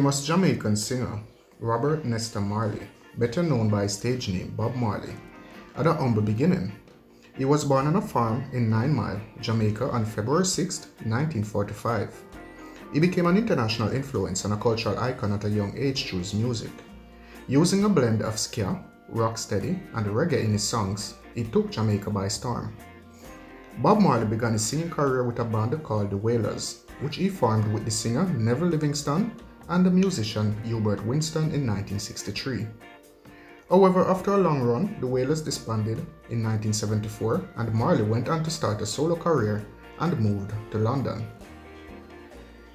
Famous Jamaican singer Robert Nesta Marley, better known by his stage name Bob Marley, had a humble beginning. He was born on a farm in 9 Mile, Jamaica on February 6, 1945. He became an international influence and a cultural icon at a young age through his music. Using a blend of ska, rocksteady, and reggae in his songs, he took Jamaica by storm. Bob Marley began his singing career with a band called the Wailers, which he formed with the singer Neville Livingston and the musician Hubert Winston in 1963. However, after a long run, the Wailers disbanded in 1974 and Marley went on to start a solo career and moved to London.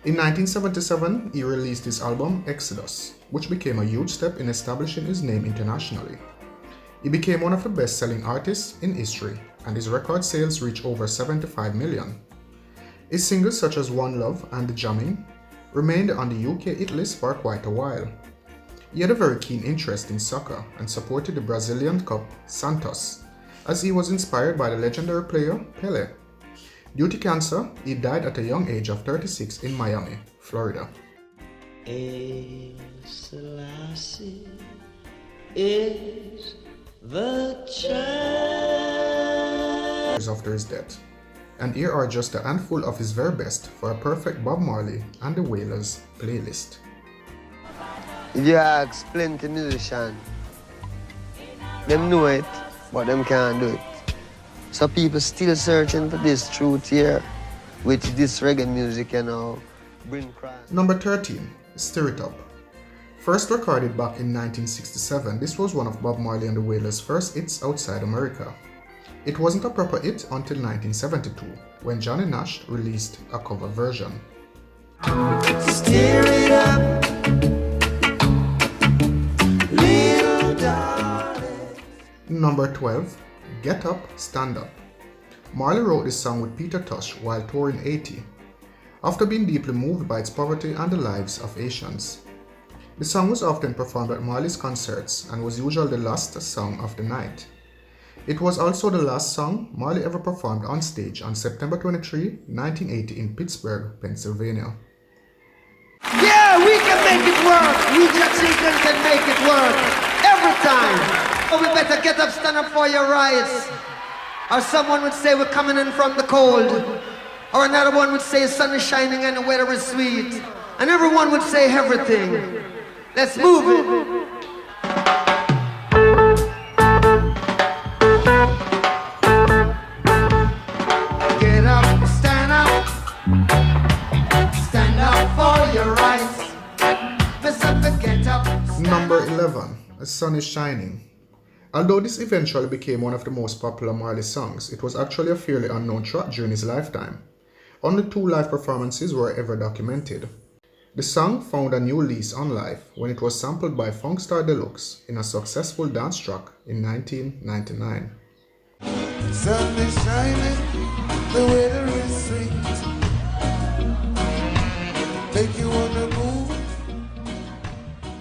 In 1977, he released his album Exodus, which became a huge step in establishing his name internationally. He became one of the best-selling artists in history, and his record sales reached over 75 million. His singles such as One Love and Jamming remained on the UK hit list for quite a while. He had a very keen interest in soccer and supported the Brazilian Cup Santos, as he was inspired by the legendary player Pelé. Due to cancer, he died at a young age of 36 in Miami, Florida. Selassie is the years after his death. And here are just a handful of his very best for a perfect Bob Marley and the Wailers playlist. If you ask plenty musicians, them know it, but them can't do it. So people still searching for this truth here, which this reggae music, bring Christ. Number 13, Stir It Up. First recorded back in 1967, this was one of Bob Marley and the Wailers' first hits outside America. It wasn't a proper hit until 1972, when Johnny Nash released a cover version. Stir it up, little darling. Number 12, Get Up, Stand Up. Marley wrote this song with Peter Tosh while touring Haiti, after being deeply moved by its poverty and the lives of Haitians. The song was often performed at Marley's concerts and was usually the last song of the night. It was also the last song Marley ever performed on stage on September 23, 1980 in Pittsburgh, Pennsylvania. Yeah, we can make it work! We Jamaicans can make it work! Every time! Oh, we better get up, stand up for your rights. Or someone would say we're coming in from the cold. Or another one would say the sun is shining and the weather is sweet. And everyone would say everything. Let's move it. Get up, stand up. Stand up for your rights. Get up. Number 11, The Sun is Shining. Although this eventually became one of the most popular Marley songs, it was actually a fairly unknown track during his lifetime. Only 2 live performances were ever documented. The song found a new lease on life when it was sampled by Funkstar Deluxe in a successful dance track in 1999. The sun is shining, the weather is sweet. Take you on the move,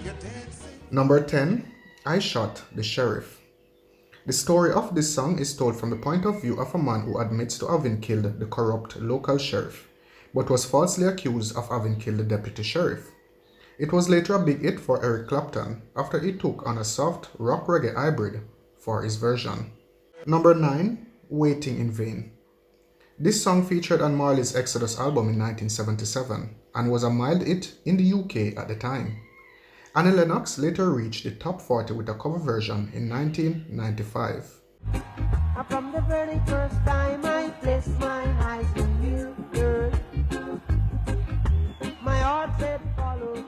you're dancing. Number 10, I Shot the Sheriff. The story of this song is told from the point of view of a man who admits to having killed the corrupt local sheriff, but was falsely accused of having killed the deputy sheriff. It was later a big hit for Eric Clapton after he took on a soft rock reggae hybrid for his version. Number 9, Waiting in Vain. This song featured on Marley's Exodus album in 1977 and was a mild hit in the UK at the time. Annie Lennox later reached the top 40 with a cover version in 1995. From the very first time I placed my eyes on you, girl, my heart said follow you.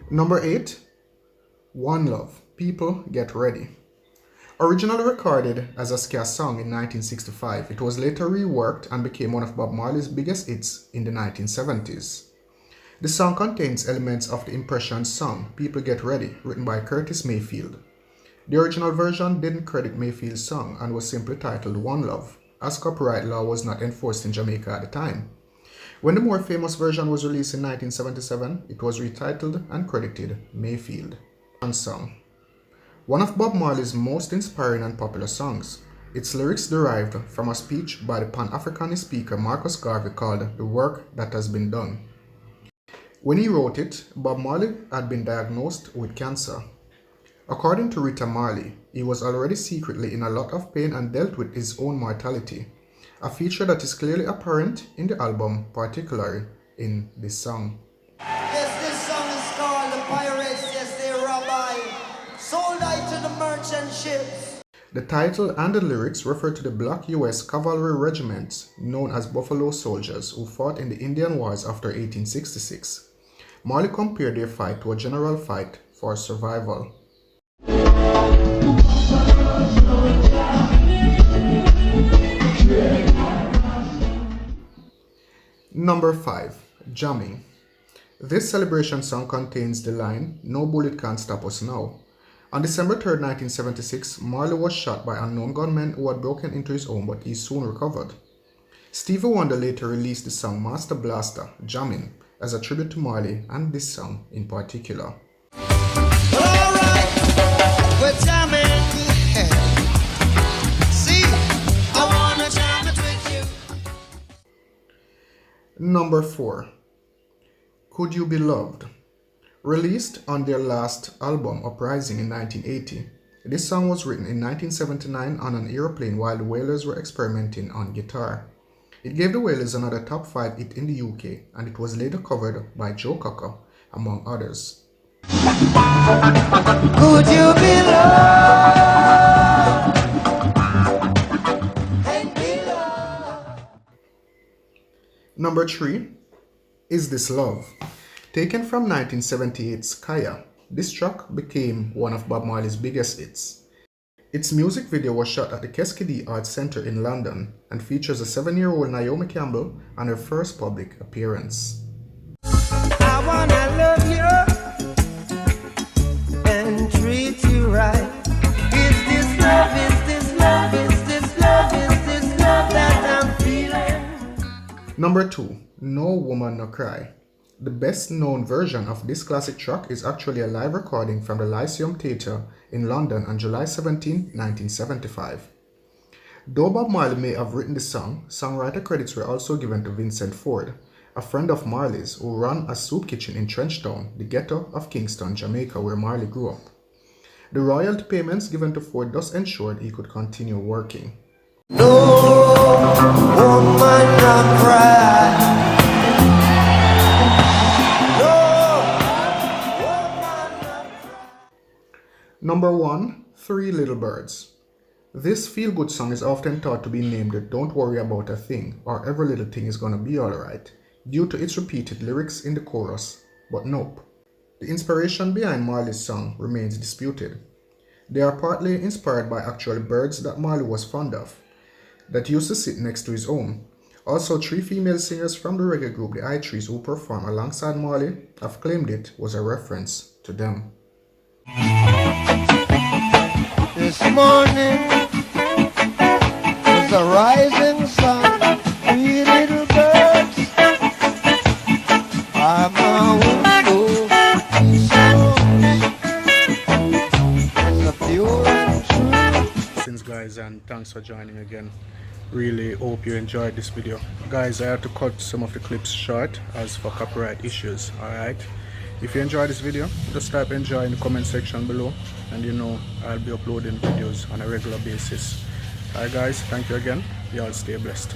Number 8, One Love, People Get Ready. Originally recorded as a ska song in 1965, it was later reworked and became one of Bob Marley's biggest hits in the 1970s. The song contains elements of the Impressions song People Get Ready, written by Curtis Mayfield. The original version didn't credit Mayfield's song and was simply titled One Love, as copyright law was not enforced in Jamaica at the time. When the more famous version was released in 1977, it was retitled and credited Mayfield. Song. One of Bob Marley's most inspiring and popular songs. Its lyrics derived from a speech by the Pan-Africanist speaker Marcus Garvey called The Work That Has Been Done. When he wrote it, Bob Marley had been diagnosed with cancer. According to Rita Marley, he was already secretly in a lot of pain and dealt with his own mortality, a feature that is clearly apparent in the album, particularly in this song. Yes, this song is called The Pirates, yes, they rob I. Sold I to the merchant ships. The title and the lyrics refer to the black U.S. cavalry regiments known as Buffalo Soldiers who fought in the Indian Wars after 1866. Marley compared their fight to a general fight for survival. Number 5. Jamming. This celebration song contains the line, "No bullet can stop us now." On December 3, 1976, Marley was shot by unknown gunmen who had broken into his home, but he soon recovered. Stevie Wonder later released the song Master Blaster, Jamming, as a tribute to Marley and this song in particular. Alright, we're jamming. See, I wanna jam it with you. Number 4. Could You Be Loved? Released on their last album, Uprising, in 1980, this song was written in 1979 on an airplane while the Wailers were experimenting on guitar. It gave the Wailers another top 5 hit in the UK, and it was later covered by Joe Cocker, among others. Could you be loved? And be loved. Number 3. Is This Love? Taken from 1978's Kaya, this track became one of Bob Marley's biggest hits. Its music video was shot at the Keskidee Arts Centre in London and features a 7-year-old Naomi Campbell on her first public appearance. I wanna love you and treat you right. Is this love? Is this love? Is this love? Is this love that I'm feeling? Number 2. No Woman No Cry. The best known version of this classic track is actually a live recording from the Lyceum Theatre in London on July 17, 1975. Though Bob Marley may have written the song, songwriter credits were also given to Vincent Ford, a friend of Marley's who ran a soup kitchen in Trenchtown, the ghetto of Kingston, Jamaica, where Marley grew up. The royalty payments given to Ford thus ensured he could continue working. No woman no cry. Number 1. Three Little Birds. This feel-good song is often thought to be named "Don't Worry About a Thing" or "Every Little Thing Is Gonna Be Alright" due to its repeated lyrics in the chorus, but nope. The inspiration behind Marley's song remains disputed. They are partly inspired by actual birds that Marley was fond of, that used to sit next to his home. Also, 3 female singers from the reggae group the I Trees who perform alongside Marley have claimed it was a reference to them. This morning was a rising sun. 3 little birds are my window. It's a pure and true. Blessings, guys, and thanks for joining again. Really hope you enjoyed this video. Guys, I had to cut some of the clips short as for copyright issues. Alright, if you enjoyed this video, just type enjoy in the comment section below, and you know I'll be uploading videos on a regular basis. Alright guys, thank you again. Y'all stay blessed.